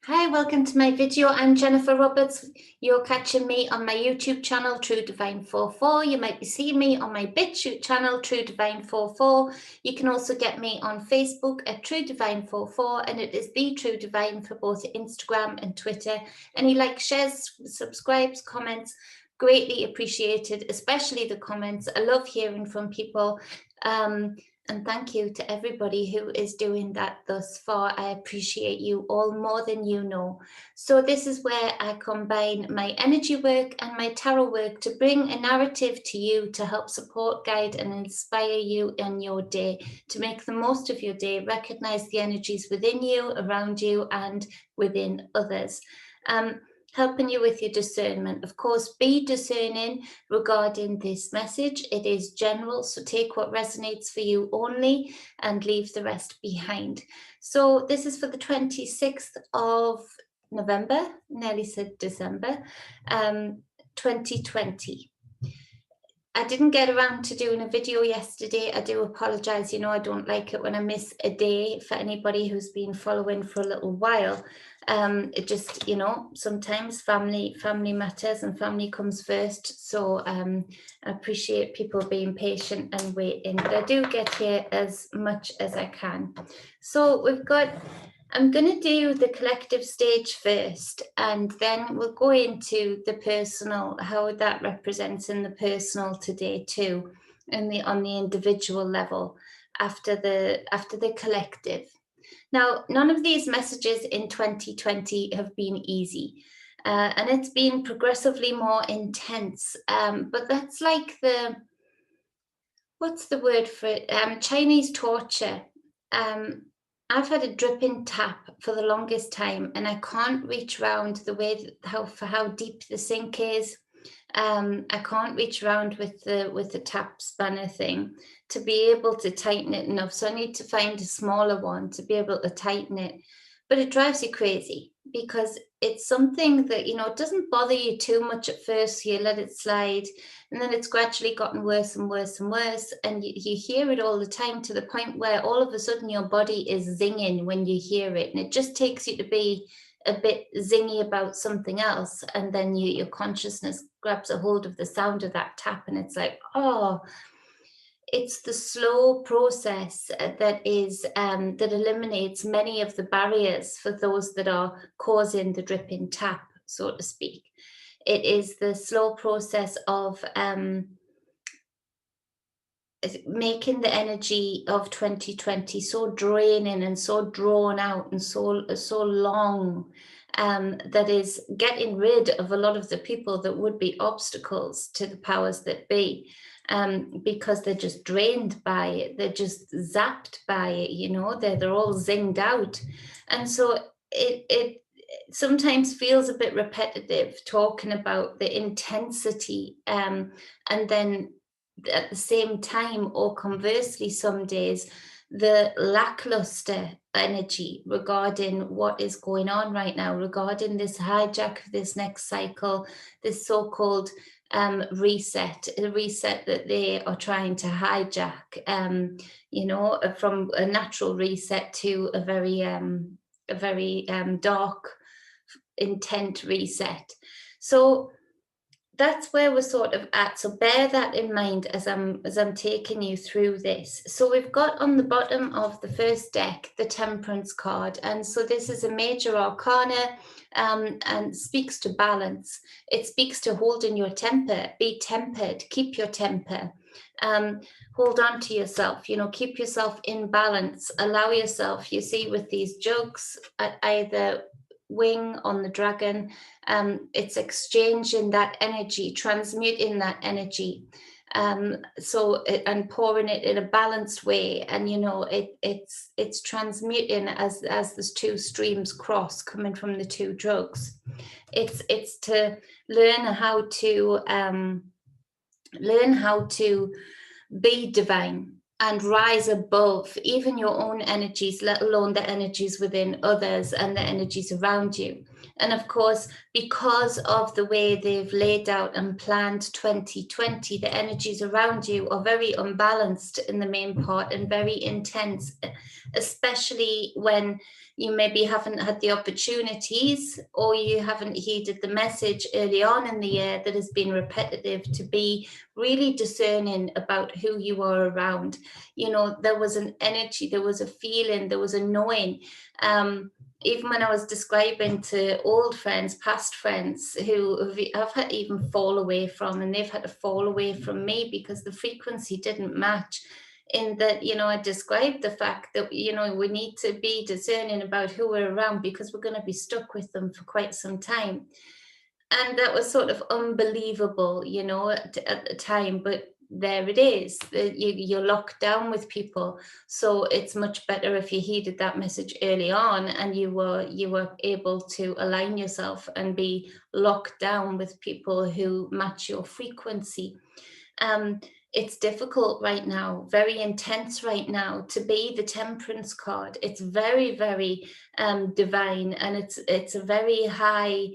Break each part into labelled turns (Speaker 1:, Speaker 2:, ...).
Speaker 1: Hi, welcome to my video. I'm Jennifer Roberts. You're catching me on my YouTube channel, True Divine 44. You might be seeing me on my Bitchute channel, True Divine 44. You can also get me on Facebook at True Divine 44, and it is The True Divine for both Instagram and Twitter. Any likes, shares, subscribes, comments, greatly appreciated, especially the comments. I love hearing from people. And thank you to everybody who is doing that thus far. I appreciate you all more than you know. So this is where I combine my energy work and my tarot work to bring a narrative to you to help support, guide and inspire you in your day, to make the most of your day, recognize the energies within you, around you and within others. Helping you with your discernment. Of course, be discerning regarding this message. It is general, so take what resonates for you only and leave the rest behind. So this is for the 26th of November, nearly said December, 2020. I didn't get around to doing a video yesterday. I do apologize. You know, I don't like it when I miss a day. For anybody who's been following for a little while, it just, you know, sometimes family matters and family comes first. So I appreciate people being patient and waiting, but I do get here as much as I can. So we've got, I'm going to do the collective stage first, and then we'll go into the personal, how that represents in the personal today too, and on the individual level after the collective. Now, none of these messages in 2020 have been easy, and it's been progressively more intense. But that's like what's the word for it? Chinese torture. I've had a dripping tap for the longest time, and I can't reach around the way how deep the sink is. I can't reach around with the tap spanner thing to be able to tighten it enough. So I need to find a smaller one to be able to tighten it. But it drives you crazy because it's something that, you know, it doesn't bother you too much at first. So you let it slide, and then it's gradually gotten worse and worse and worse. And you hear it all the time to the point where all of a sudden your body is zinging when you hear it. And it just takes you to be a bit zingy about something else. And then your consciousness grabs a hold of the sound of that tap. And it's like, oh, it's the slow process that eliminates many of the barriers for those that are causing the dripping tap, so to speak. It is the slow process of making the energy of 2020 so draining and so drawn out and so long, that is getting rid of a lot of the people that would be obstacles to the powers that be, because they're just drained by it, they're just zapped by it, you know, they're all zinged out. And so it sometimes feels a bit repetitive talking about the intensity, and then at the same time, or conversely some days, the lackluster energy regarding what is going on right now, regarding this hijack of this next cycle, this so-called reset, a reset that they are trying to hijack, you know, from a natural reset to a very dark, intent reset. So that's where we're sort of at. So bear that in mind as I'm taking you through this. So we've got on the bottom of the first deck the Temperance card, and so this is a major arcana, and speaks to balance. It speaks to holding your temper, be tempered, keep your temper, hold on to yourself, you know, keep yourself in balance, allow yourself, you see with these jugs at either wing on the dragon, it's exchanging that energy, transmuting that energy, and pouring it in a balanced way. And you know, it's transmuting as there's two streams cross coming from the two drugs. It's to learn how to be divine and rise above even your own energies, let alone the energies within others and the energies around you. And of course, because of the way they've laid out and planned 2020, the energies around you are very unbalanced in the main part and very intense, especially when you maybe haven't had the opportunities, or you haven't heeded the message early on in the year that has been repetitive, to be really discerning about who you are around. You know, there was an energy, there was a feeling, there was a knowing. Even when I was describing to old friends, past friends, who I've had to even fall away from, and they've had to fall away from me because the frequency didn't match. In that, you know, I described the fact that, you know, we need to be discerning about who we're around, because we're going to be stuck with them for quite some time. And that was sort of unbelievable, you know, at the time, but there it is. You're locked down with people, so it's much better if you heeded that message early on, and you were able to align yourself and be locked down with people who match your frequency. um, it's difficult right now, very intense right now, to be the temperance card. It's very, very divine, and it's a very high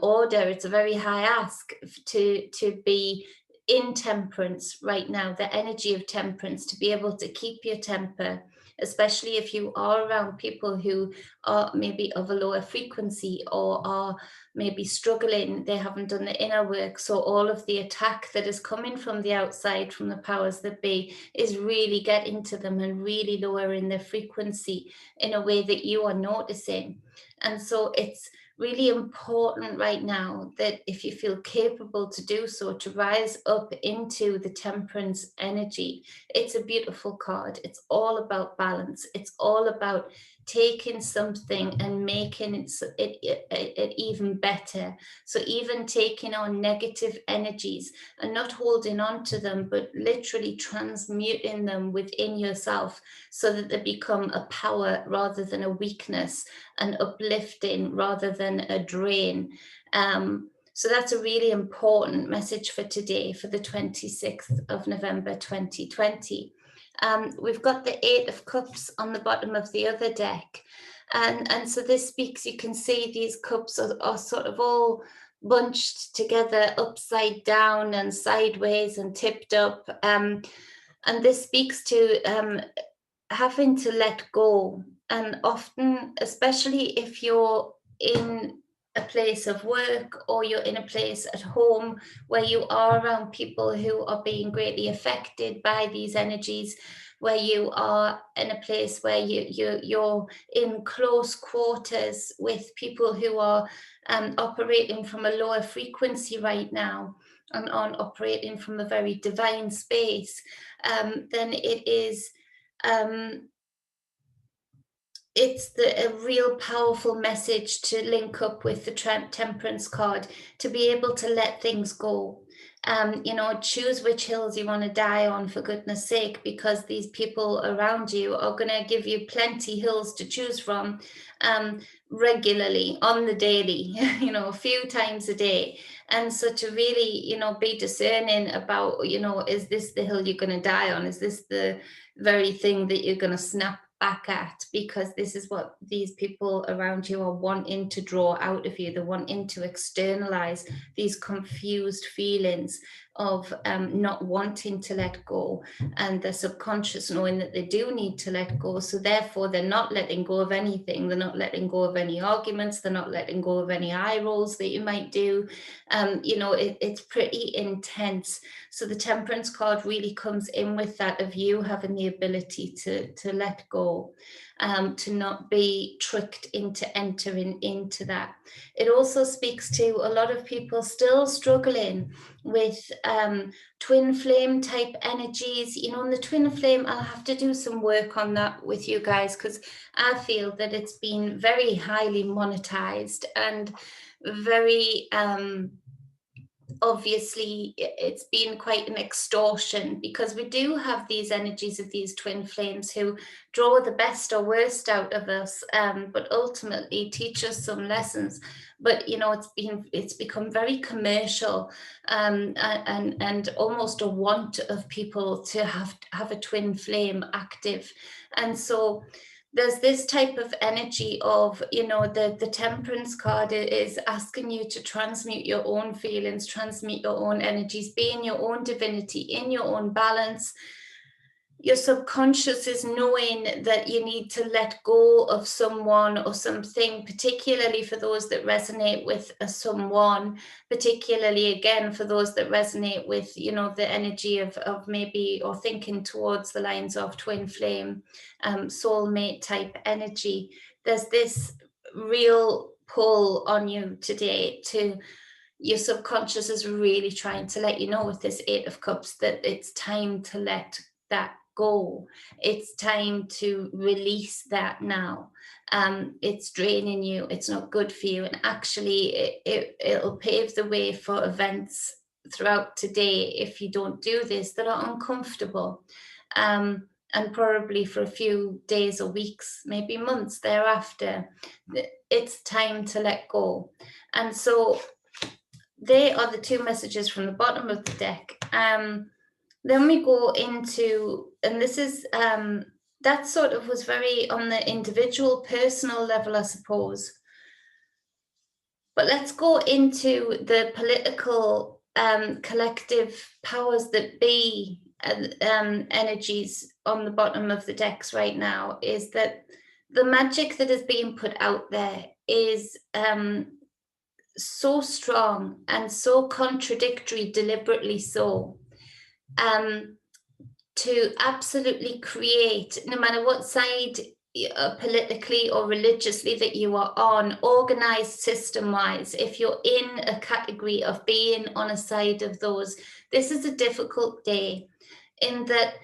Speaker 1: order. It's a very high ask to be in temperance right now, the energy of temperance, to be able to keep your temper, especially if you are around people who are maybe of a lower frequency, or are maybe struggling, they haven't done the inner work. So all of the attack that is coming from the outside, from the powers that be, is really getting to them and really lowering their frequency in a way that you are noticing. And so it's really important right now that, if you feel capable to do so, to rise up into the temperance energy. It's a beautiful card. It's all about balance. It's all about taking something and making it even better. So even taking on negative energies and not holding on to them, but literally transmuting them within yourself, so that they become a power rather than a weakness, and uplifting rather than a drain. So that's a really important message for today, for the 26th of November 2020. We've got the Eight of Cups on the bottom of the other deck. And so this speaks, you can see these cups are sort of all bunched together, upside down and sideways and tipped up. And this speaks to having to let go. And often, especially if you're in a place of work, or you're in a place at home where you are around people who are being greatly affected by these energies, where you are in a place where you're in close quarters with people who are operating from a lower frequency right now, and on operating from a very divine space, then it is it's a real powerful message to link up with the temperance card, to be able to let things go. You know, choose which hills you want to die on, for goodness sake, because these people around you are going to give you plenty hills to choose from, regularly, on the daily, you know, a few times a day. And so to really, you know, be discerning about, you know, is this the hill you're going to die on? Is this the very thing that you're going to snap back at? Because this is what these people around you are wanting to draw out of you. They're wanting to externalize these confused feelings of not wanting to let go, and the subconscious knowing that they do need to let go. So therefore they're not letting go of anything. They're not letting go of any arguments. They're not letting go of any eye rolls that you might do. You know, it's pretty intense. So the temperance card really comes in with that, of you having the ability to let go, to not be tricked into entering into that. It also speaks to a lot of people still struggling with twin flame type energies. You know, and the twin flame, I'll have to do some work on that with you guys, because I feel that it's been very highly monetized and very obviously it's been quite an extortion, because we do have these energies of these twin flames who draw the best or worst out of us, but ultimately teach us some lessons. But you know, it's become very commercial, and almost a want of people to have a twin flame active. And so there's this type of energy of, you know, the temperance card is asking you to transmute your own feelings, transmute your own energies, be in your own divinity, in your own balance, your subconscious is knowing that you need to let go of someone or something, particularly for those that resonate with a someone, particularly again for those that resonate with, you know, the energy of maybe, or thinking towards the lines of twin flame, soulmate type energy. There's this real pull on you today to, your subconscious is really trying to let you know with this Eight of Cups that it's time to let that go. It's time to release that now. It's draining you. It's not good for you. And actually, it'll pave the way for events throughout today, if you don't do this, that are uncomfortable. And probably for a few days or weeks, maybe months thereafter, it's time to let go. And so they are the two messages from the bottom of the deck. Then we go into, and this is, that sort of was very on the individual, personal level, I suppose. But let's go into the political, collective powers that be, energies on the bottom of the decks right now. Is that the magic that is being put out there is so strong and so contradictory, deliberately so, to absolutely create, no matter what side politically or religiously that you are on, organized system-wise, if you're in a category of being on a side of those, this is a difficult day, in that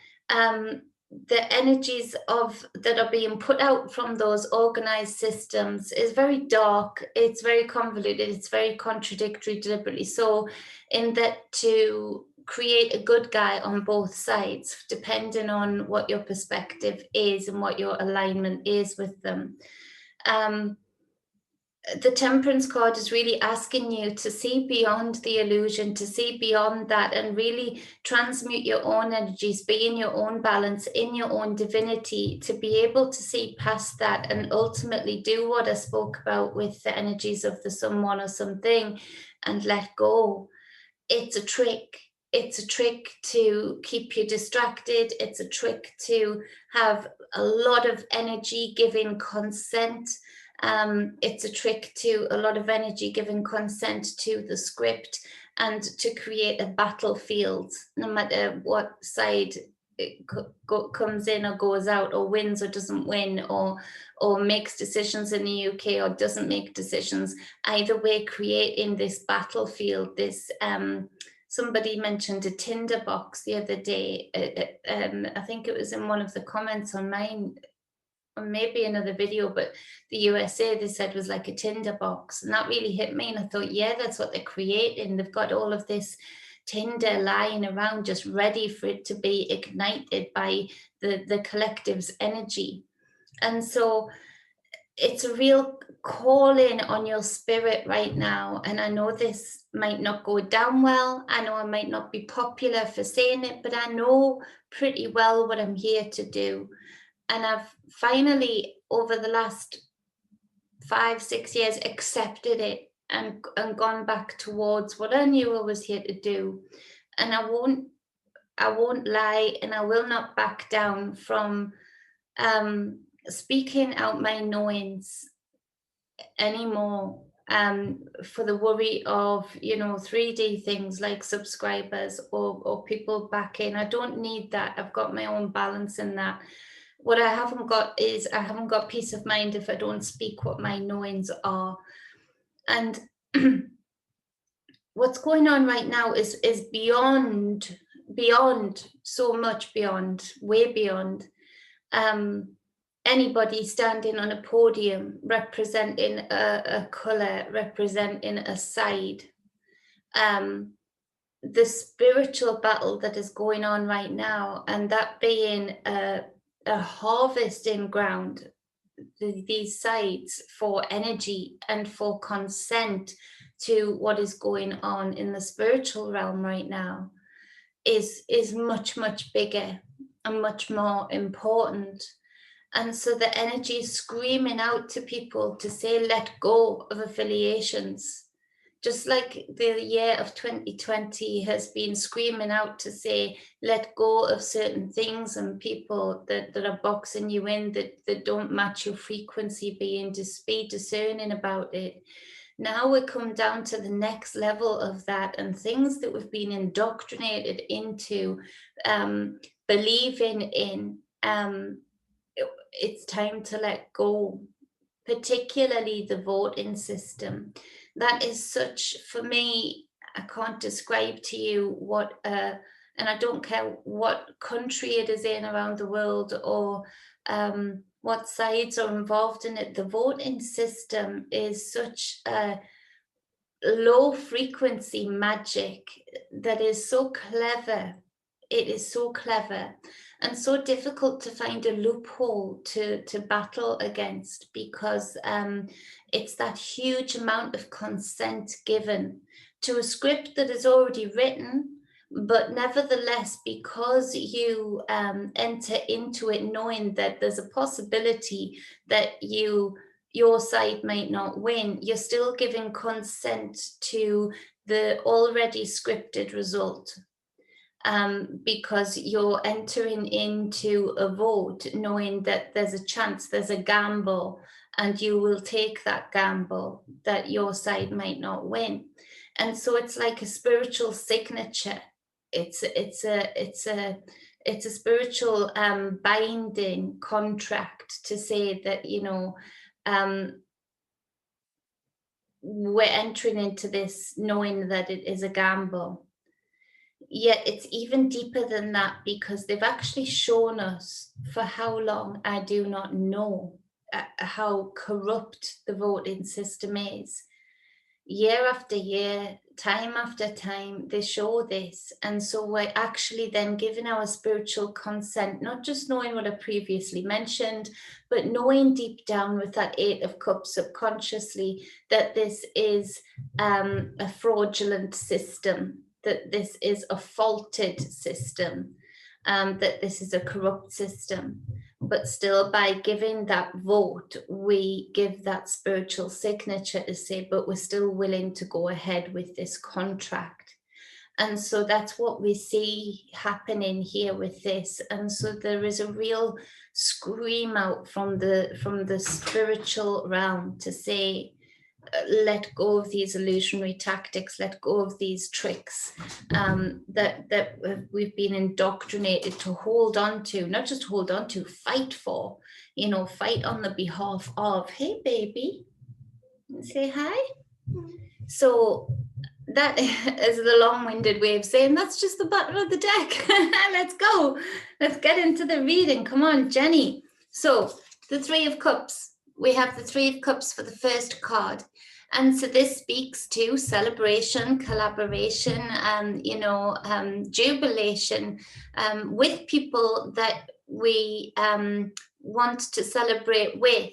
Speaker 1: the energies of that are being put out from those organized systems is very dark, it's very convoluted, it's very contradictory, deliberately so, in that to create a good guy on both sides, depending on what your perspective is and what your alignment is with them. The Temperance card is really asking you to see beyond the illusion, to see beyond that, and really transmute your own energies, be in your own balance, in your own divinity, to be able to see past that and ultimately do what I spoke about with the energies of the someone or something, and let go. It's a trick. It's a trick to keep you distracted. It's a trick to have a lot of energy giving consent. It's a trick to a lot of energy giving consent to the script and to create a battlefield, no matter what side it comes in or goes out, or wins or doesn't win, or makes decisions in the UK or doesn't make decisions. Either way, creating this battlefield, this somebody mentioned a tinderbox the other day. I think it was in one of the comments on mine, or maybe another video, but the USA, they said, was like a tinderbox. And that really hit me. And I thought, yeah, that's what they're creating. They've got all of this tinder lying around, just ready for it to be ignited by the collective's energy. And so it's a real calling on your spirit right now. And I know this might not go down well. I know I might not be popular for saying it, but I know pretty well what I'm here to do. And I've finally, over the last 5-6 years, accepted it and gone back towards what I knew I was here to do. And I won't lie, and I will not back down from speaking out my knowings anymore, for the worry of, 3D things like subscribers or people backing. I don't need that. I've got my own balance in that. What I haven't got is, I haven't got peace of mind if I don't speak what my knowings are. And what's going on right now is beyond, so much beyond, way beyond anybody standing on a podium representing a colour, representing a side. The spiritual battle that is going on right now, and that being a harvesting ground, these sides, for energy and for consent to what is going on in the spiritual realm right now, is much, much bigger and much more important. And so the energy is screaming out to people to say, let go of affiliations, just like the year of 2020 has been screaming out to say, let go of certain things and people that are boxing you in, that don't match your frequency, be discerning about it. Now we come down to the next level of that, and things that we've been indoctrinated into believing in, it's time to let go, particularly the voting system. That is such, for me, I can't describe to you what, and I don't care what country it is in around the world, or what sides are involved in it. The voting system is such a low frequency magic that is so clever. It is so clever and so difficult to find a loophole to battle against, because it's that huge amount of consent given to a script that is already written. But nevertheless, because you enter into it knowing that there's a possibility that your side might not win, you're still giving consent to the already scripted result. Because you're entering into a vote knowing that there's a chance, there's a gamble, and you will take that gamble that your side might not win. And so it's like a spiritual signature. It's a spiritual binding contract to say that, you know, we're entering into this knowing that it is a gamble. Yet it's even deeper than that, because they've actually shown us for how long, I do not know, how corrupt the voting system is. Year after year, time after time, they show this. And so we're actually then giving our spiritual consent, not just knowing what I previously mentioned, but knowing deep down with that 8 of Cups subconsciously that this is a fraudulent system, that this is a faulted system, that this is a corrupt system. But still, by giving that vote, we give that spiritual signature to say, but we're still willing to go ahead with this contract. And so that's what we see happening here with this. And so there is a real scream out from the spiritual realm to say, let go of these illusionary tactics, let go of these tricks that we've been indoctrinated to hold on to, not just hold on to, fight for, you know, fight on the behalf of. Hey, baby, say hi. So that is the long-winded way of saying that's just the bottom of the deck. Let's go. Let's get into the reading. Come on, Jenny. So the 3 of Cups. We have the 3 of Cups for the first card. And so this speaks to celebration, collaboration, jubilation with people that we want to celebrate with.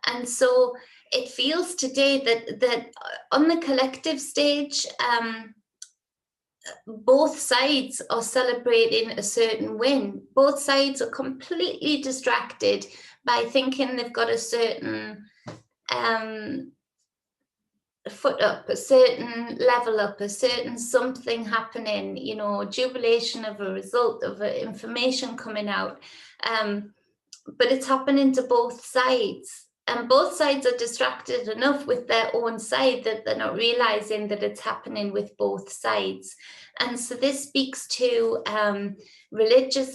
Speaker 1: And so it feels today that on the collective stage, both sides are celebrating a certain win. Both sides are completely distracted by thinking they've got a certain foot up, a certain level up, a certain something happening, you know, jubilation of a result of information coming out. But it's happening to both sides. And both sides are distracted enough with their own side that they're not realizing that it's happening with both sides. And so this speaks to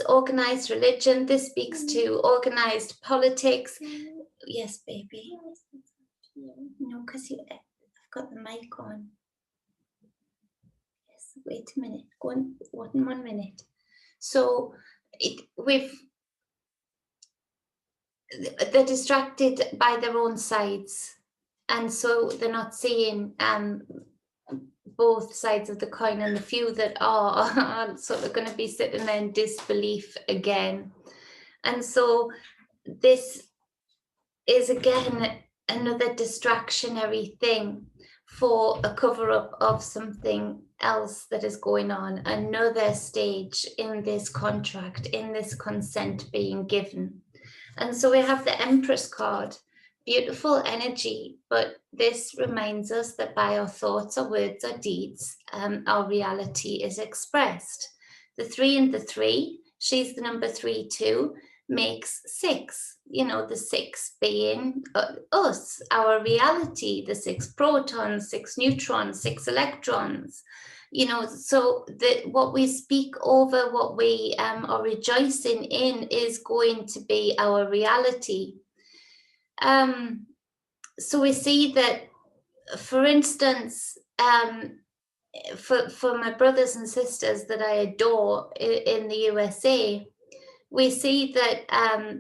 Speaker 1: organized religion. This speaks to organized politics. Yes, baby. No, because I've got the mic on. Yes, wait a minute. Go on, 1 minute. So they're distracted by their own sides, and so they're not seeing both sides of the coin, and the few that are sort of going to be sitting there in disbelief again. And so this is again another distractionary thing for a cover-up of something else that is going on, another stage in this contract, in this consent being given. And so we have the Empress card. Beautiful energy, but this reminds us that by our thoughts, our words, our deeds, our reality is expressed. The three and the three, she's the number three too, makes six. You know, the six being us, our reality, the six protons, six neutrons, six electrons. You know, so what we speak over, what we are rejoicing in, is going to be our reality. So we see that, for instance, for my brothers and sisters that I adore in the USA, we see that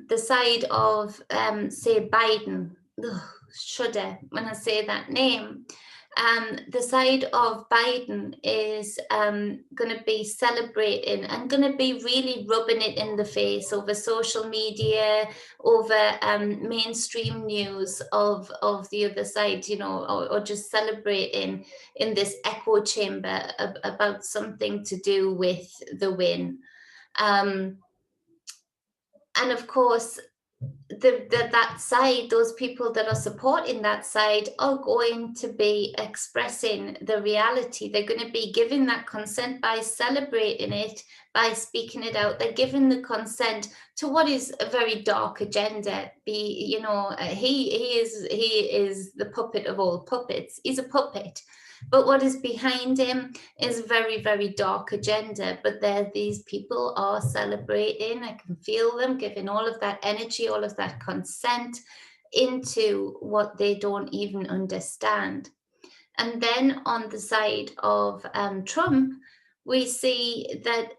Speaker 1: the side of, say, Biden, ugh, shudder when I say that name, the side of Biden is going to be celebrating and going to be really rubbing it in the face over social media, over mainstream news of the other side, you know, or just celebrating in this echo chamber about something to do with the win. And of course, that side, those people that are supporting that side, are going to be expressing the reality. They're going to be giving that consent by celebrating it, by speaking it out. They're giving the consent to what is a very dark agenda. He is the puppet of all puppets. He's a puppet. But what is behind him is very, very dark agenda. But there, these people are celebrating. I can feel them giving all of that energy, all of that consent into what they don't even understand. And then on the side of Trump, we see that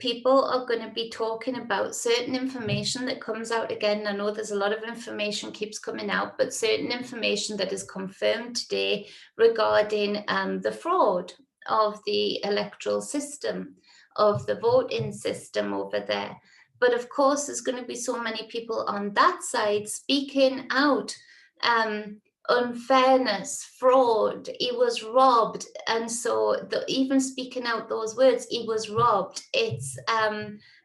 Speaker 1: people are going to be talking about certain information that comes out again. I know there's a lot of information keeps coming out, but certain information that is confirmed today regarding the fraud of the electoral system, of the voting system over there. But of course, there's going to be so many people on that side speaking out. Unfairness, fraud, he was robbed. And so even speaking out those words, he was robbed, it's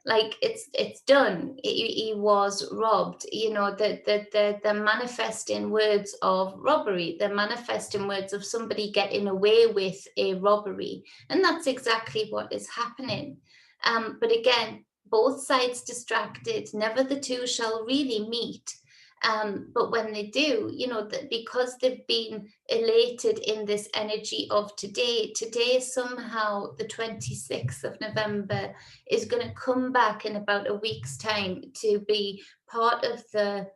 Speaker 1: like it's done. He was robbed. You know, they're manifesting words of robbery. They're manifesting words of somebody getting away with a robbery. And that's exactly what is happening. But again, both sides distracted, never the two shall really meet. But when they do, you know, that because they've been elated in this energy of today somehow, the 26th of November, is going to come back in about a week's time to be part of the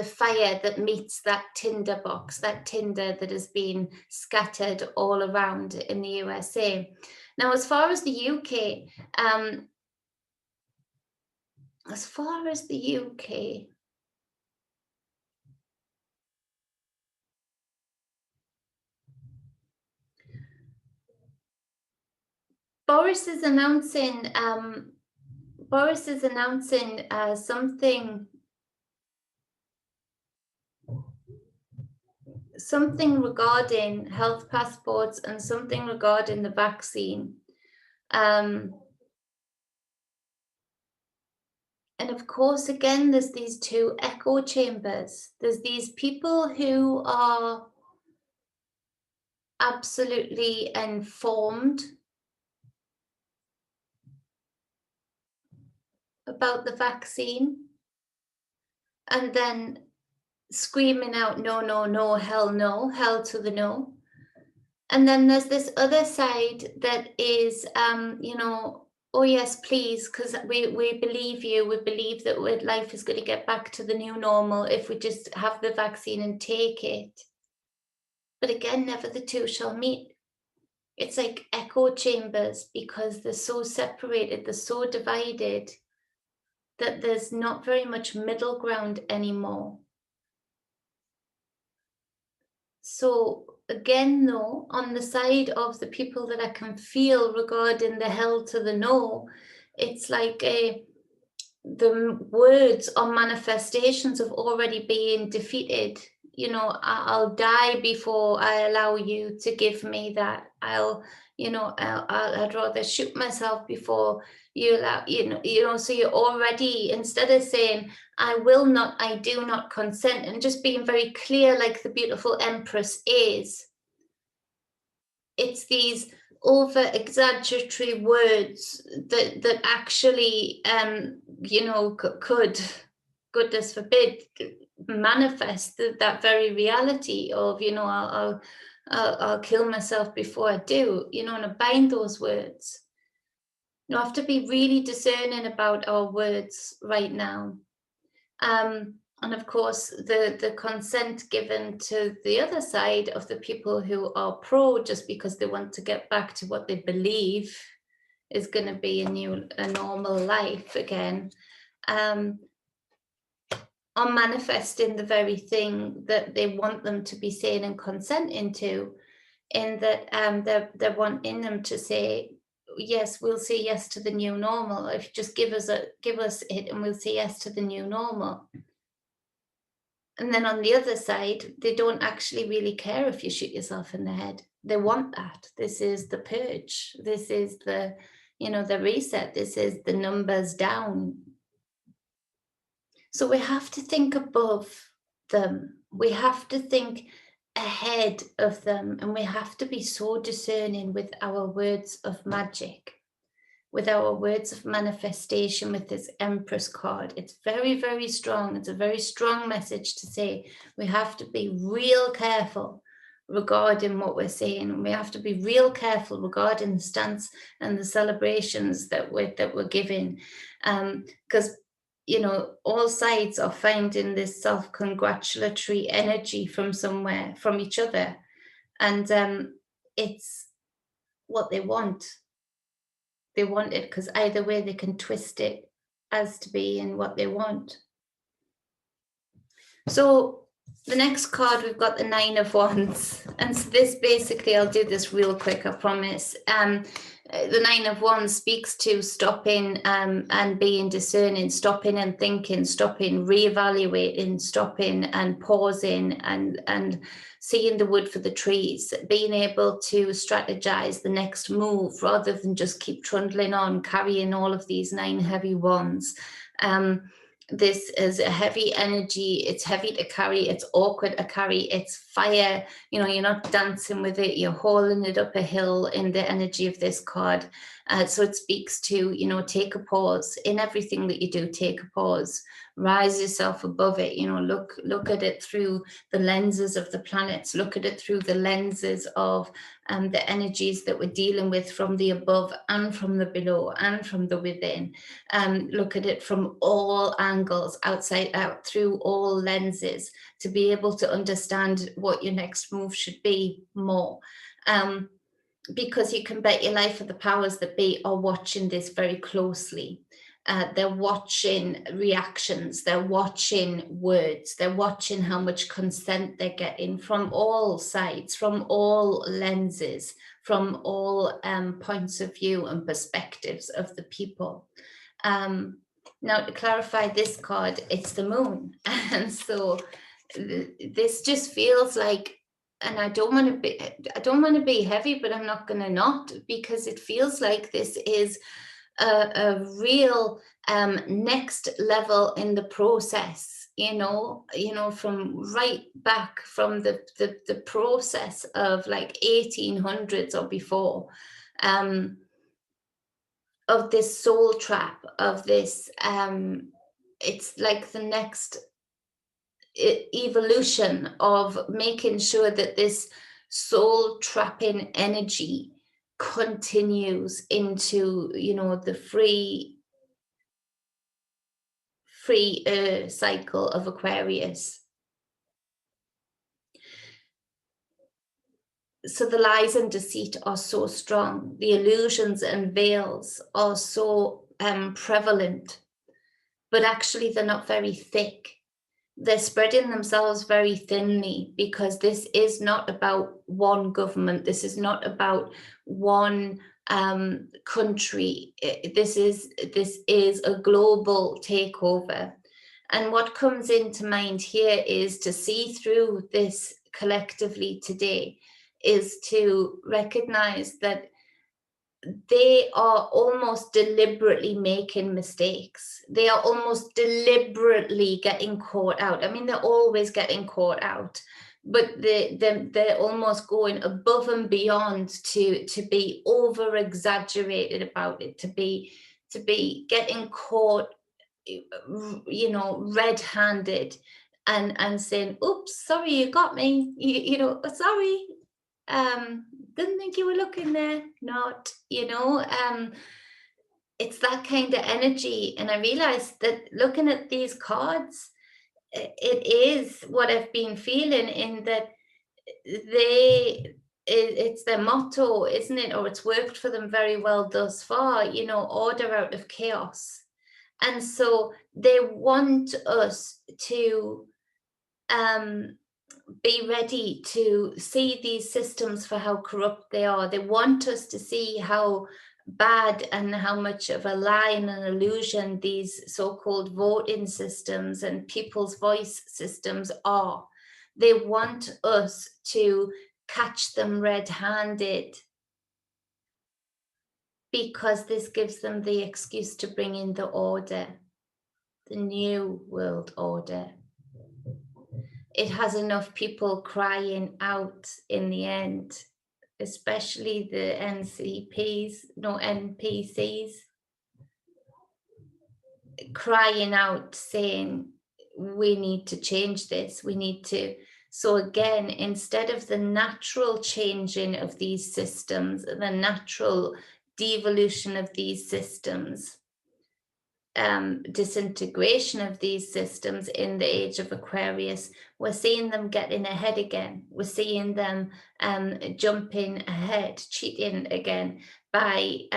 Speaker 1: fire that meets that tinder box, that tinder that has been scattered all around in the USA. Now, as far as the UK, Boris is announcing something regarding health passports and something regarding the vaccine. And of course, again, there's these two echo chambers. There's these people who are absolutely informed about the vaccine, and then screaming out, no, no, no, hell to the no. And then there's this other side that is, you know, oh yes, please, because we believe you. We believe that life is going to get back to the new normal if we just have the vaccine and take it. But again, never the two shall meet. It's like echo chambers, because they're so separated, they're so divided, that there's not very much middle ground anymore. So again, though, on the side of the people that I can feel regarding the hell to the no, it's like the words or manifestations have already been defeated. I'll die before I allow you to give me that. I'd rather shoot myself before you allow, so you're already, instead of saying, I will not, I do not consent, and just being very clear, like the beautiful Empress is, it's these over exaggeratory words that actually, could, goodness forbid, manifest that very reality of, I'll kill myself before I do, and I bind those words. You have to be really discerning about our words right now. And of course, the consent given to the other side of the people who are pro just because they want to get back to what they believe is going to be a normal life again, are manifesting the very thing that they want them to be saying and consenting to, in that they're wanting them to say, yes, we'll say yes to the new normal. If you just give us it and we'll say yes to the new normal. And then on the other side, they don't actually really care if you shoot yourself in the head. They want that. This is the purge. This is the reset. This is the numbers down. So we have to think above them. We have to think ahead of them. And we have to be so discerning with our words of magic, with our words of manifestation, with this Empress card. It's very, very strong. It's a very strong message to say we have to be real careful regarding what we're saying. We have to be real careful regarding the stance and the celebrations that we're giving, because all sides are finding this self-congratulatory energy from somewhere, from each other, and it's what they want. They want it because either way they can twist it as to be in what they want. So the next card, we've got the Nine of Wands. And so this basically, I'll do this real quick, I promise. The Nine of Wands speaks to stopping and being discerning, stopping and thinking, stopping, reevaluating, stopping and pausing and seeing the wood for the trees, being able to strategize the next move rather than just keep trundling on, carrying all of these 9 heavy wands. This is a heavy energy. It's heavy to carry. It's awkward to carry. It's fire. You're not dancing with it. You're hauling it up a hill in the energy of this card. So it speaks to, take a pause in everything that you do. Take a pause. Rise yourself above it. Look at it through the lenses of the planets. Look at it through the lenses of the energies that we're dealing with from the above and from the below and from the within. Look at it from all angles, outside out, through all lenses, to be able to understand what your next move should be more. Because you can bet your life that the powers that be are watching this very closely. They're watching reactions, they're watching words, they're watching how much consent they're getting from all sides, from all lenses, from all points of view and perspectives of the people. Now, to clarify this card, it's the moon. And so this just feels like, and I don't want to be heavy, but I'm not going to not, because it feels like this is a real next level in the process, from right back from the process of like 1800s or before, of this soul trap, of this, it's like the next evolution of making sure that this soul trapping energy continues into, the free cycle of Aquarius. So the lies and deceit are so strong. The illusions and veils are so prevalent, but actually they're not very thick. They're spreading themselves very thinly, because this is not about one government. This is not about one country. This is a global takeover. And what comes into mind here is to see through this collectively today, is to recognize that they are almost deliberately making mistakes. They are almost deliberately getting caught out. I mean, they're always getting caught out, but they're almost going above and beyond to be over exaggerated about it, to be getting caught, red-handed, and saying, "Oops, sorry, you got me. Sorry, didn't think you were looking there." Not, it's that kind of energy. And I realized that looking at these cards, it is what I've been feeling, in that it's their motto, isn't it? Or it's worked for them very well thus far, order out of chaos. And so they want us to um, be ready to see these systems for how corrupt they are. They want us to see how bad and how much of a lie and an illusion these so-called voting systems and people's voice systems are. They want us to catch them red-handed, because this gives them the excuse to bring in the order, the new world order. It has enough people crying out in the end, especially the NPCs, crying out saying, we need to change this, we need to. So again, instead of the natural changing of these systems, the natural devolution of these systems, disintegration of these systems in the age of Aquarius, we're seeing them getting ahead again. We're seeing them jumping ahead, cheating again, by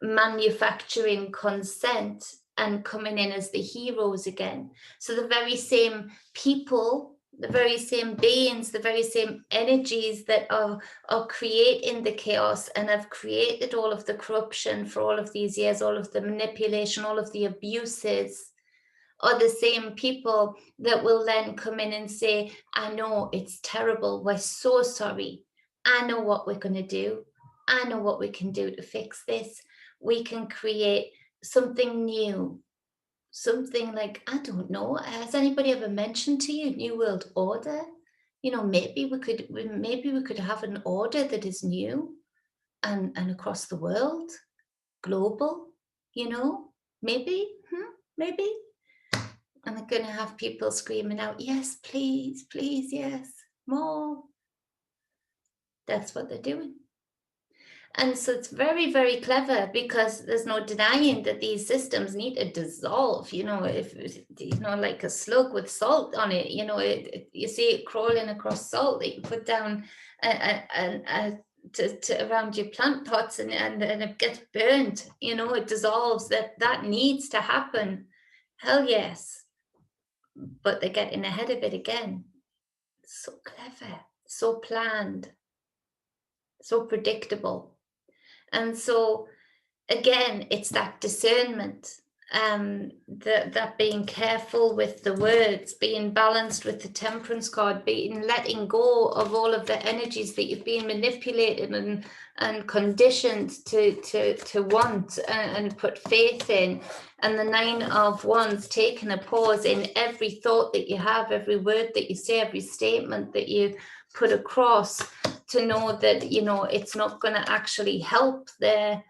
Speaker 1: manufacturing consent and coming in as the heroes again. So the very same people, the very same beings, the very same energies that are creating the chaos and have created all of the corruption for all of these years, all of the manipulation, all of the abuses, are the same people that will then come in and say, I know it's terrible, we're so sorry, I know what we're going to do, I know what we can do to fix this. We can create something new, something like, I don't know, has anybody ever mentioned to you New World Order? Maybe we could have an order that is new and across the world, global, maybe, maybe. And they're going to have people screaming out, yes, please, please, yes, more. That's what they're doing. And so it's very, very clever, because there's no denying that these systems need to dissolve. If like a slug with salt on it, you see it crawling across salt that you put down to around your plant pots, and it gets burnt. It dissolves. That needs to happen. Hell yes. But they're getting ahead of it again. So clever, so planned, so predictable. And so, again, it's that discernment, that being careful with the words, being balanced with the temperance card, letting go of all of the energies that you've been manipulated and conditioned to want and put faith in. And the 9 of Wands, taking a pause in every thought that you have, every word that you say, every statement that you put across, to know that, it's not going to actually help their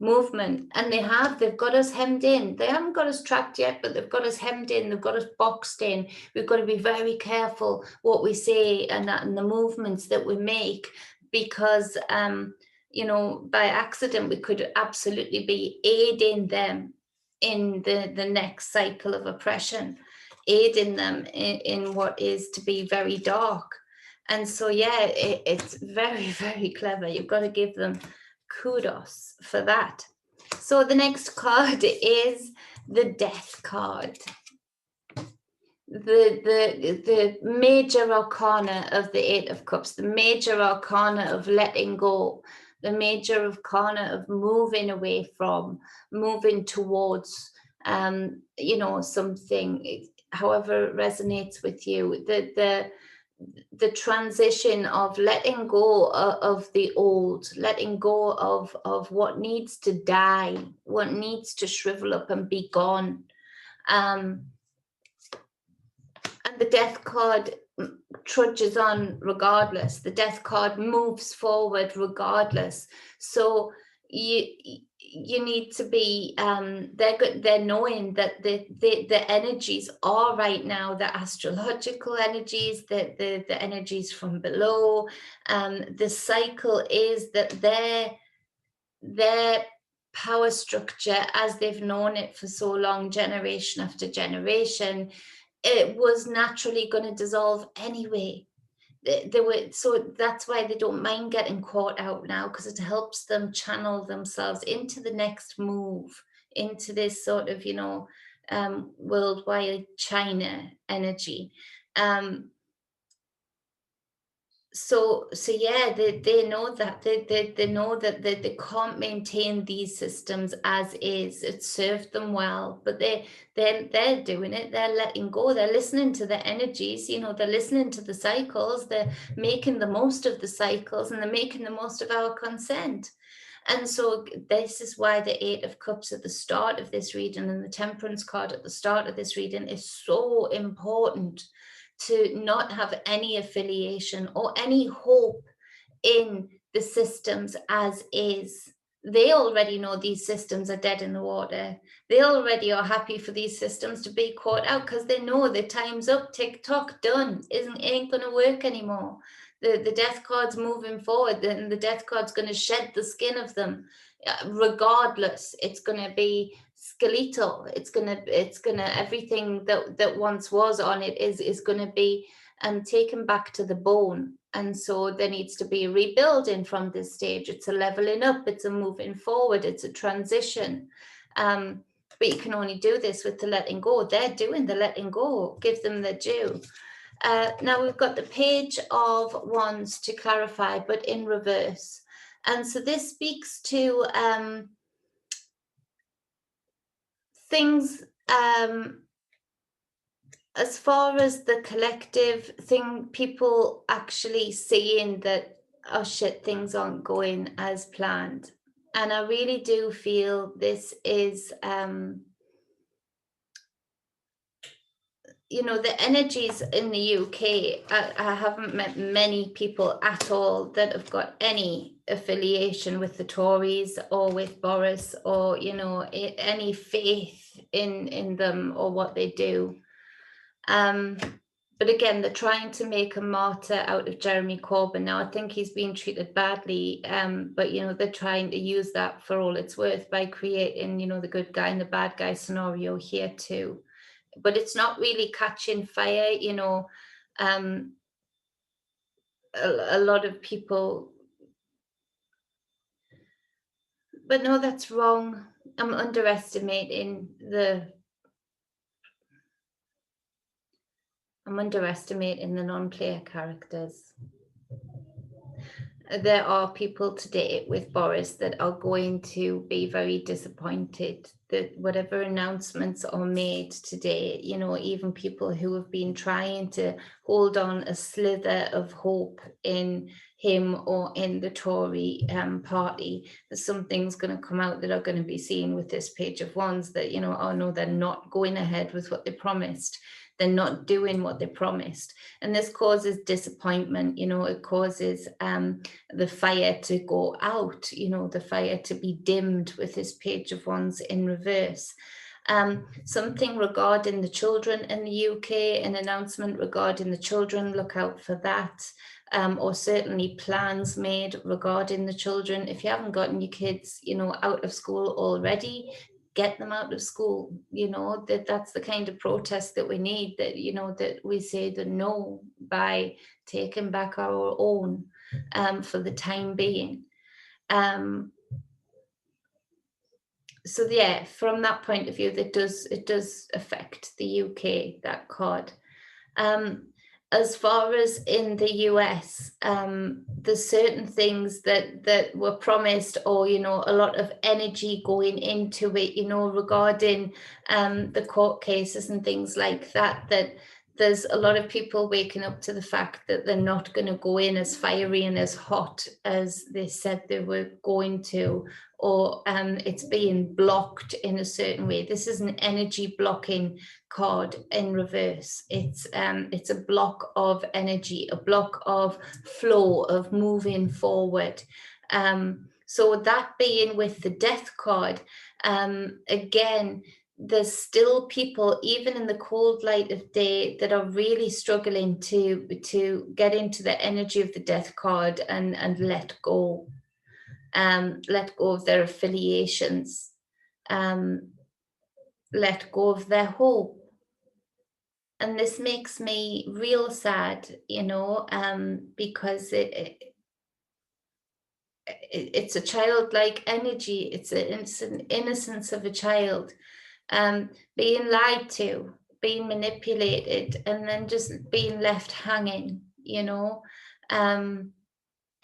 Speaker 1: movement. And they've got us hemmed in. They haven't got us trapped yet, but they've got us hemmed in. They've got us boxed in. We've got to be very careful what we say and the movements that we make, because, by accident, we could absolutely be aiding them in the next cycle of oppression, aiding them in what is to be very dark. And so, yeah, it's very, very clever. You've got to give them kudos for that. So the next card is the Death card. The major arcana of the 8 of Cups, the major arcana of letting go, the major arcana of moving away from, moving towards, something. however it resonates with you, the transition of letting go of the old, letting go of what needs to die, what needs to shrivel up and be gone. And the death card trudges on regardless. The death card moves forward regardless. So you need to be they're knowing that the energies are right now, the astrological energies, the energies from below. The cycle is that their power structure, as they've known it for so long, generation after generation, it was naturally going to dissolve anyway. They were, so that's why they don't mind getting caught out now, because it helps them channel themselves into the next move, into this sort of, worldwide China energy. So yeah, they know that they know that they can't maintain these systems as is. It served them well, but they're doing it. They're letting go. They're listening to the energies. They're listening to the cycles. They're making the most of the cycles, and they're making the most of our consent. And so this is why the Eight of Cups at the start of this reading and the Temperance card at the start of this reading is so important, to not have any affiliation or any hope in the systems as is. They already know these systems are dead in the water. They already are happy for these systems to be caught out, because they know the time's up, tick-tock, done, ain't going to work anymore. The death card's moving forward, and the death card's going to shed the skin of them. Regardless, it's going to be skeletal. It's gonna everything that once was on it is going to be taken back to the bone. And so there needs to be a rebuilding from this stage. It's a leveling up, it's a moving forward, it's a transition. But you can only do this with the letting go. They're doing the letting go. Give them their due. Now we've got the Page of Wands to clarify, but in reverse. And so this speaks to things as far as the collective thing, people actually seeing that, oh shit, things aren't going as planned. And I really do feel this is the energies in the UK. I haven't met many people at all that have got any affiliation with the Tories or with Boris, or any faith in them or what they do. But again, they're trying to make a martyr out of Jeremy Corbyn. Now, I think he's been treated badly, but they're trying to use that for all it's worth by creating the good guy and the bad guy scenario here too. But it's not really catching fire. A lot of people, but no, that's wrong. I'm underestimating the non-player characters. There are people today with Boris that are going to be very disappointed that whatever announcements are made today, even people who have been trying to hold on a slither of hope in him or in the Tory party, that something's going to come out that are going to be seen with this Page of Wands that, oh no, they're not going ahead with what they promised. They're not doing what they promised. And this causes disappointment. It causes the fire to go out, the fire to be dimmed with this Page of Wands in reverse. Something regarding the children in the UK, an announcement regarding the children, look out for that. Or certainly plans made regarding the children. If you haven't gotten your kids, out of school already, get them out of school. That's the kind of protest that we need, that that we say the no by taking back our own for the time being. So yeah, from that point of view, it does affect the UK, that card. as far as in the US, there's certain things that were promised, or a lot of energy going into it, regarding the court cases and things like that. That there's a lot of people waking up to the fact that they're not going to go in as fiery and as hot as they said they were going to, or it's being blocked in a certain way. This is an energy blocking card in reverse. It's a block of energy, a block of flow, of moving forward. So that being with the death card, again, there's still people, even in the cold light of day, that are really struggling to get into the energy of the death card and let go of their affiliations, let go of their hope. And this makes me real sad, because it's a childlike energy. It's an innocence of a child, being lied to, being manipulated, and then just being left hanging,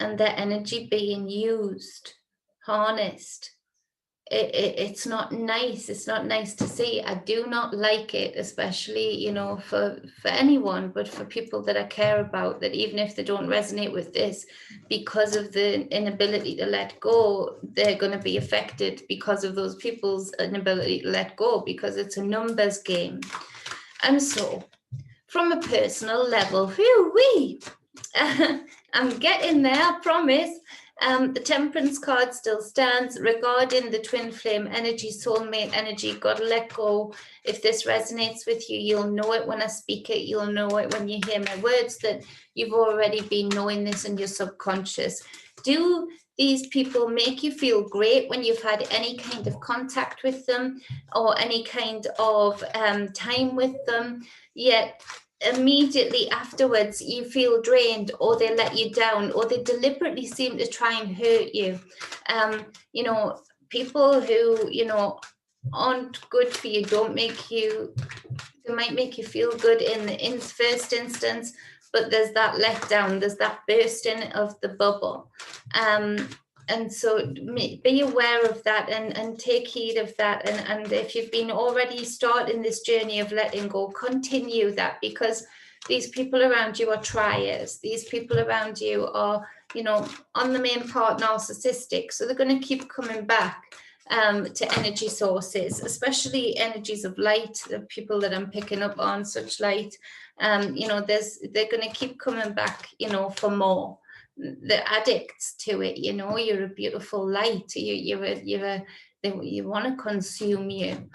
Speaker 1: and their energy being used, harnessed. It's not nice. It's not nice to see. I do not like it, especially, for anyone, but for people that I care about, that even if they don't resonate with this, because of the inability to let go, they're going to be affected because of those people's inability to let go, because it's a numbers game. And so, from a personal level, whoo-wee, I'm getting there, I promise. The Temperance card still stands regarding the twin flame energy, soulmate energy. Gotta let go. If this resonates with you, you'll know it when I speak it. You'll know it when you hear my words, that you've already been knowing this in your subconscious. Do these people make you feel great when you've had any kind of contact with them, or any kind of time with them, yet immediately afterwards you feel drained, or they let you down, or they deliberately seem to try and hurt you? People who aren't good for you, they might make you feel good in the first instance, but there's that letdown, there's that bursting of the bubble. And so be aware of that, and take heed of that. And if you've been already starting this journey of letting go, continue that, because these people around you are triers. These people around you are, on the main part, narcissistic. So they're going to keep coming back to energy sources, especially energies of light, the people that I'm picking up on such light. They're going to keep coming back, for more. The addicts to it, you're a beautiful light. You want to consume you.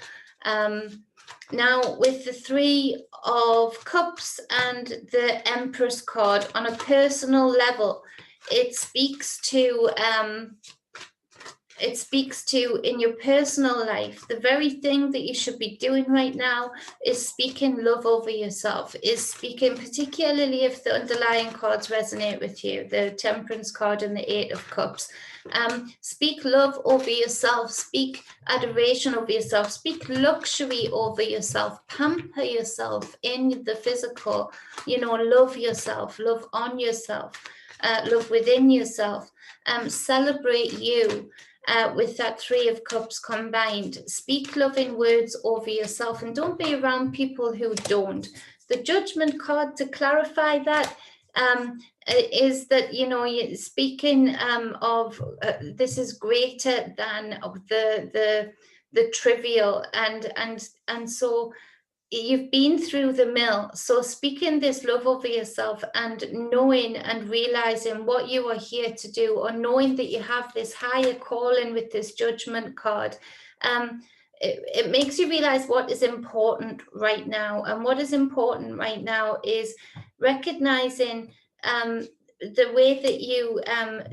Speaker 1: Now, with the Three of Cups and the Empress card, on a personal level, it speaks to in your personal life, the very thing that you should be doing right now is speaking love over yourself, is speaking, particularly if the underlying cards resonate with you, the Temperance card and the Eight of Cups. Speak love over yourself, speak adoration over yourself, speak luxury over yourself, pamper yourself in the physical, love yourself, love on yourself, love within yourself, celebrate you. With that Three of Cups combined, speak loving words over yourself, and don't be around people who don't. The Judgment card, to clarify that, is that speaking of this is greater than the trivial, and so you've been through the mill. So speaking this love over yourself, and knowing and realizing what you are here to do, or knowing that you have this higher calling with this Judgment card, it makes you realize what is important right now. And what is important right now is recognizing the way that you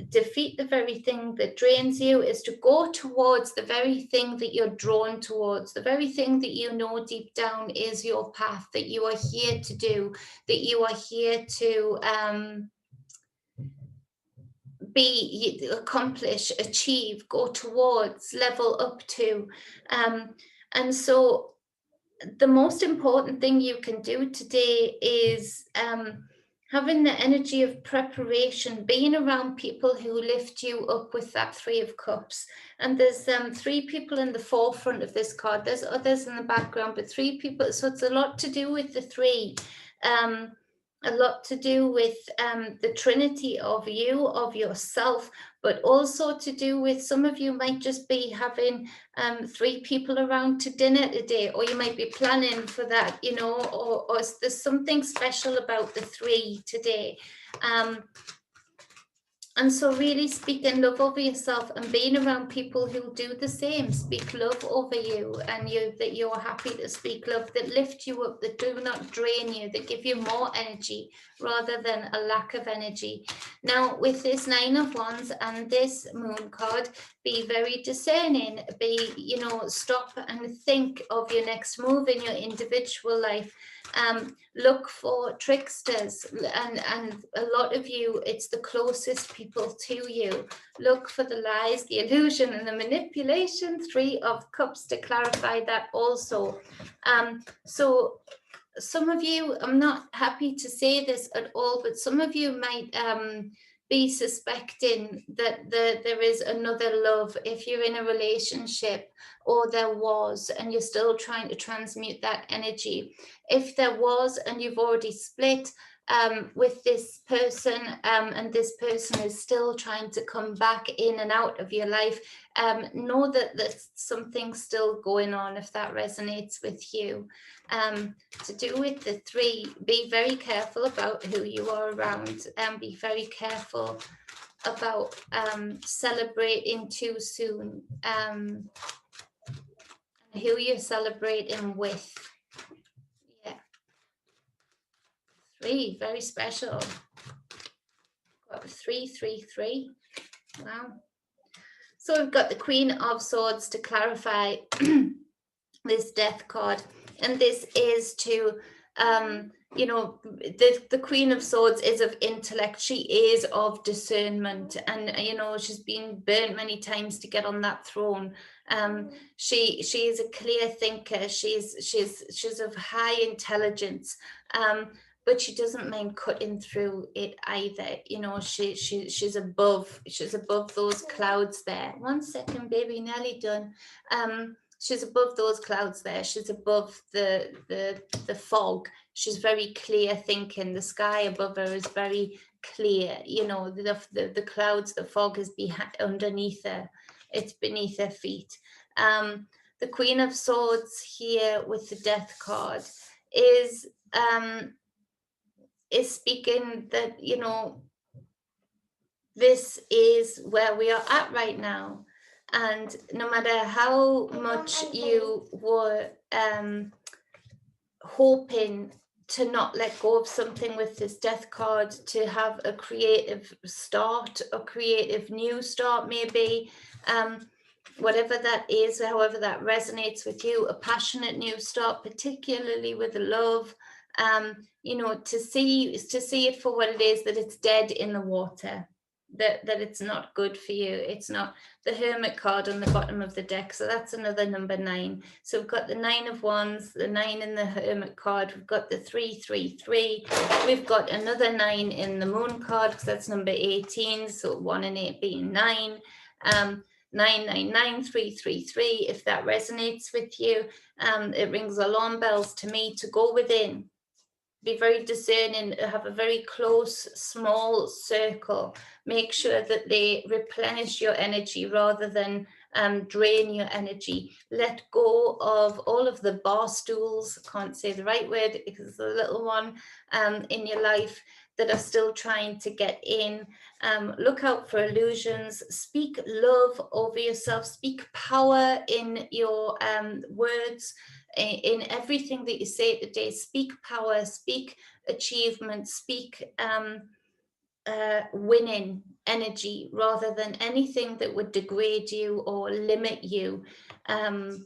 Speaker 1: defeat the very thing that drains you is to go towards the very thing that you're drawn towards, the very thing that deep down is your path, that you are here to do, that you are here to accomplish, achieve, go towards, level up to. And so the most important thing you can do today is having the energy of preparation, being around people who lift you up with that Three of Cups. And there's three people in the forefront of this card. There's others in the background, but three people. So it's a lot to do with the three. A lot to do with the trinity of you, of yourself, but also to do with, some of you might just be having three people around to dinner today, or you might be planning for that, you know, or there's something special about the three today. And so really speaking love over yourself and being around people who do the same, speak love over you, and that you're happy to speak love, that lift you up, that do not drain you, that give you more energy rather than a lack of energy. Now, with this Nine of Wands and this Moon card, be very discerning, stop and think of your next move in your individual life. Look for tricksters, and a lot of you, it's the closest people to you. Look for the lies, the illusion, and the manipulation. Three of Cups to clarify that also. So some of you, I'm not happy to say this at all, but some of you might be suspecting that there is another love if you're in a relationship, or there was, and you're still trying to transmute that energy. If there was and you've already split with this person, and this person is still trying to come back in and out of your life, know that there's something still going on, if that resonates with you. To do with the three, be very careful about who you are around, and be very careful about celebrating too soon, who you're celebrating with. Yeah, three, very special. Got 333. Wow. So we've got the Queen of Swords to clarify this Death card, and this is to the Queen of Swords is of intellect. She is of discernment, and she's been burnt many times to get on that throne. She is a clear thinker. She's of high intelligence, but she doesn't mind cutting through it either. She's above those clouds there. 1 second, baby, nearly done. She's above those clouds there. She's above the fog. She's very clear thinking. The sky above her is very clear. The clouds, the fog is underneath her. It's beneath her feet. The Queen of Swords here with the Death card is speaking that, this is where we are at right now. And no matter how much you were hoping to not let go of something with this Death card, to have a creative start, a creative new start maybe, whatever that is, however that resonates with you, a passionate new start, particularly with love, to see it for what it is, that it's dead in the water. That it's not good for you. It's not. The Hermit card on the bottom of the deck, so that's another number 9. So we've got the 9 of Wands, the 9 in the Hermit card, we've got the 333, we've got another 9 in the Moon card, because that's number 18, so 1 and 8 being 9. 999333, if that resonates with you, it rings alarm bells to me. To go within, be very discerning, have a very close, small circle. Make sure that they replenish your energy rather than drain your energy. Let go of all of the bar stools, can't say the right word because it's a little one, in your life that are still trying to get in. Look out for illusions. Speak love over yourself. Speak power in your words. In everything that you say today, speak power, speak achievement, speak winning energy rather than anything that would degrade you or limit you. And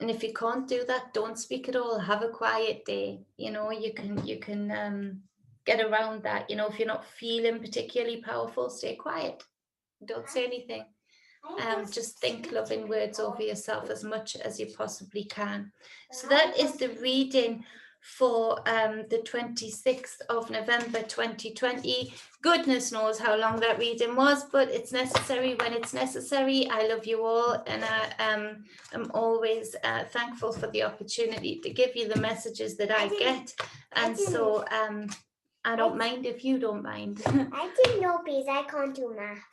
Speaker 1: if you can't do that, don't speak at all. Have a quiet day. You can get around that. If you're not feeling particularly powerful, stay quiet. Don't say anything. Just think loving words over yourself as much as you possibly can. So that is the reading for the 26th of November 2020. Goodness knows how long that reading was, but it's necessary when it's necessary. I love you all, and I'm always thankful for the opportunity to give you the messages that I get. And so I don't mind if you don't mind.
Speaker 2: I didn't know because I can't do math.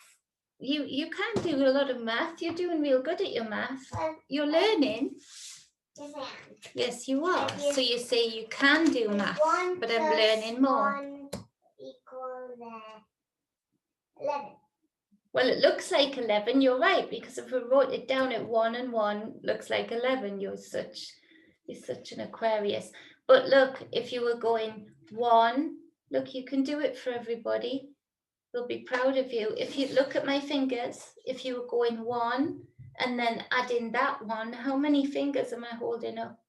Speaker 1: You can do a lot of math. You're doing real good at your math. You're learning.
Speaker 2: Yes, I am.
Speaker 1: Yes, you are. So you say you can do math, but I'm learning more.
Speaker 2: 1 equals 11.
Speaker 1: Well, it looks like 11. You're right, because if we wrote it down at 1 and 1, looks like 11. You're such an Aquarius. But look, if you were going 1, look, you can do it for everybody. They'll be proud of you. If you look at my fingers, if you were going 1 and then add in that 1, how many fingers am I holding up?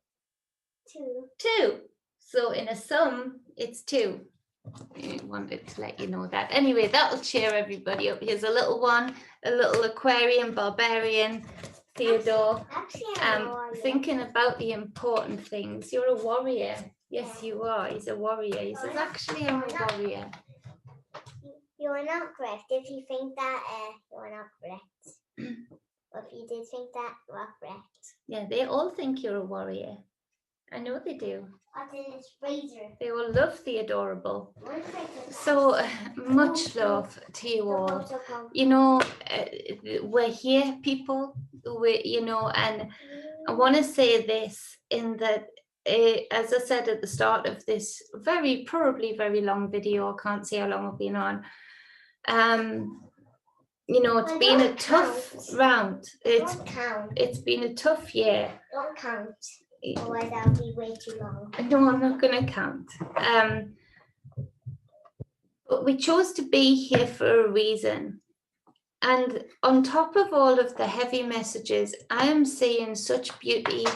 Speaker 2: 2.
Speaker 1: 2. So in a sum, it's 2. I wanted to let you know that. Anyway, that'll cheer everybody up. Here's a little one, a little Aquarian barbarian, Theodore. Thinking about the important things. You're a warrior. Yes, you are. He's a warrior. He says, actually, I'm a warrior.
Speaker 2: You are not correct. If you think that, you are not correct. But if you did think that, you are correct.
Speaker 1: Yeah, they all think you're a warrior. I know they do. They all love the adorable. So much love to you all. You know, we're here, people. And I want to say this in that, as I said at the start of this probably very long video, I can't say how long I've been on. It's been a tough round. It's been a tough year.
Speaker 2: Don't count. Otherwise, that'll be way too long.
Speaker 1: No, I'm not going to count. But we chose to be here for a reason. And on top of all of the heavy messages, I am seeing such beauty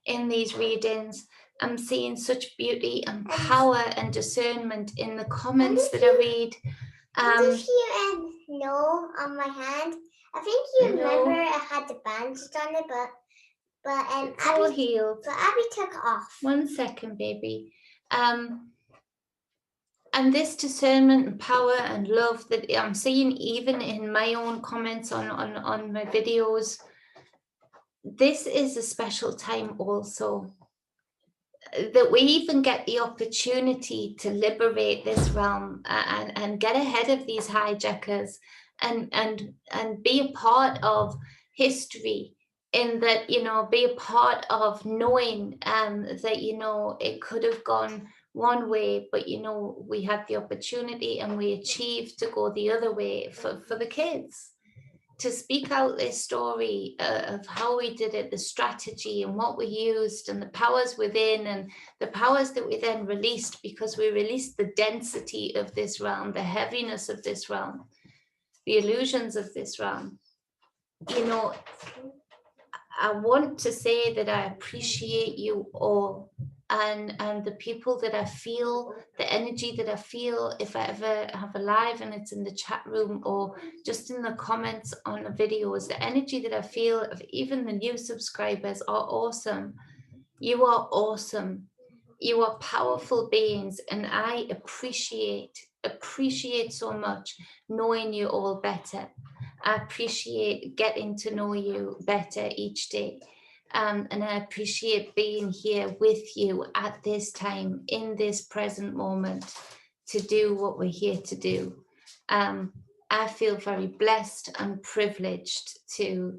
Speaker 1: in these readings. I'm seeing such beauty and power and discernment in the comments that I read.
Speaker 2: Did you know on my hand? I think you remember I had the bandage on it, but
Speaker 1: it's all healed.
Speaker 2: But Abby took it off.
Speaker 1: 1 second, baby. And this discernment and power and love that I'm seeing even in my own comments on my videos, this is a special time also. That we even get the opportunity to liberate this realm and get ahead of these hijackers and be a part of history, in that, be a part of knowing that, it could have gone one way, but, we had the opportunity and we achieved to go the other way for the kids. To speak out this story of how we did it, the strategy and what we used and the powers within and the powers that we then released, because we released the density of this realm, the heaviness of this realm, the illusions of this realm. I want to say that I appreciate you all and the people that I feel, the energy that I feel if I ever have a live and it's in the chat room or just in the comments on the videos, the energy that I feel of even the new subscribers are awesome. You are awesome. You are powerful beings, and I appreciate so much knowing you all better. I appreciate getting to know you better each day. And I appreciate being here with you at this time, in this present moment, to do what we're here to do. I feel very blessed and privileged to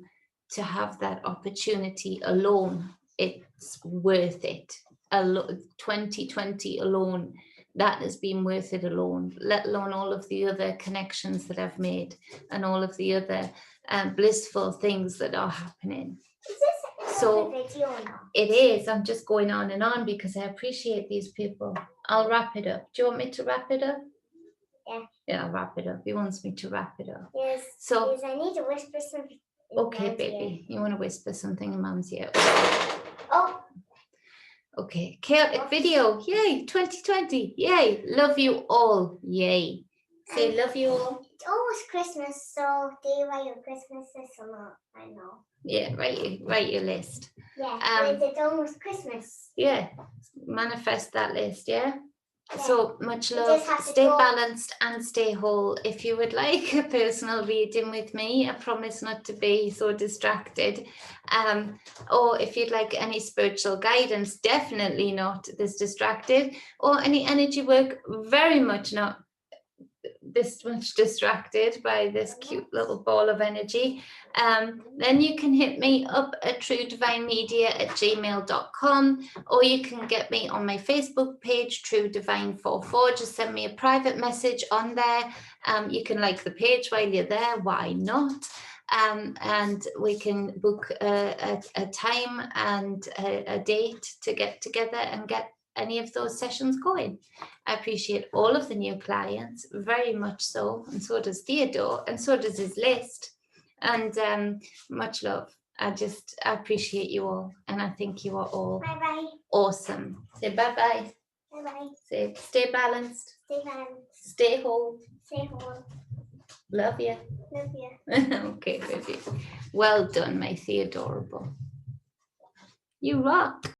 Speaker 1: have that opportunity alone. It's worth it. 2020 alone, that has been worth it alone, let alone all of the other connections that I've made and all of the other blissful things that are happening. So it is. I'm just going on and on because I appreciate these people. I'll wrap it up. Do you want me to wrap it up?
Speaker 2: Yeah.
Speaker 1: Yeah, I'll wrap it up. He wants me to wrap it up.
Speaker 2: Yes. So yes, I need to whisper something.
Speaker 1: Okay, baby. You want to whisper something in Mom's ear?
Speaker 2: Oh.
Speaker 1: Okay. Chaotic video. Yay. 2020. Yay. Love you all. Yay. Say love you all.
Speaker 2: It's almost Christmas, so do you write your Christmas list or not? I know.
Speaker 1: Yeah, write your list.
Speaker 2: Yeah, but it's almost Christmas.
Speaker 1: Yeah, manifest that list, yeah?
Speaker 2: Yeah.
Speaker 1: So much
Speaker 2: You
Speaker 1: love.
Speaker 2: just have to
Speaker 1: Stay
Speaker 2: talk.
Speaker 1: balanced and stay whole. If you would like a personal reading with me, I promise not to be so distracted. Or if you'd like any spiritual guidance, definitely not this distracted. Or any energy work, very much not this much distracted by this cute little ball of energy, then you can hit me up at truedivinemedia@gmail.com, or you can get me on my Facebook page, True Divine 44. Just send me a private message on there. You can like the page while you're there, why not? And we can book a time and a date to get together and get any of those sessions going. I appreciate all of the new clients, very much so, and so does Theodore, and so does his list. And much love. I appreciate you all, and I think you are all
Speaker 2: Bye-bye.
Speaker 1: awesome. Say bye-bye.
Speaker 2: Bye-bye.
Speaker 1: Say stay balanced.
Speaker 2: Stay balanced.
Speaker 1: Stay whole.
Speaker 2: Stay whole.
Speaker 1: Love you.
Speaker 2: Love you.
Speaker 1: Okay, baby. Well done, my Theodorable. You rock.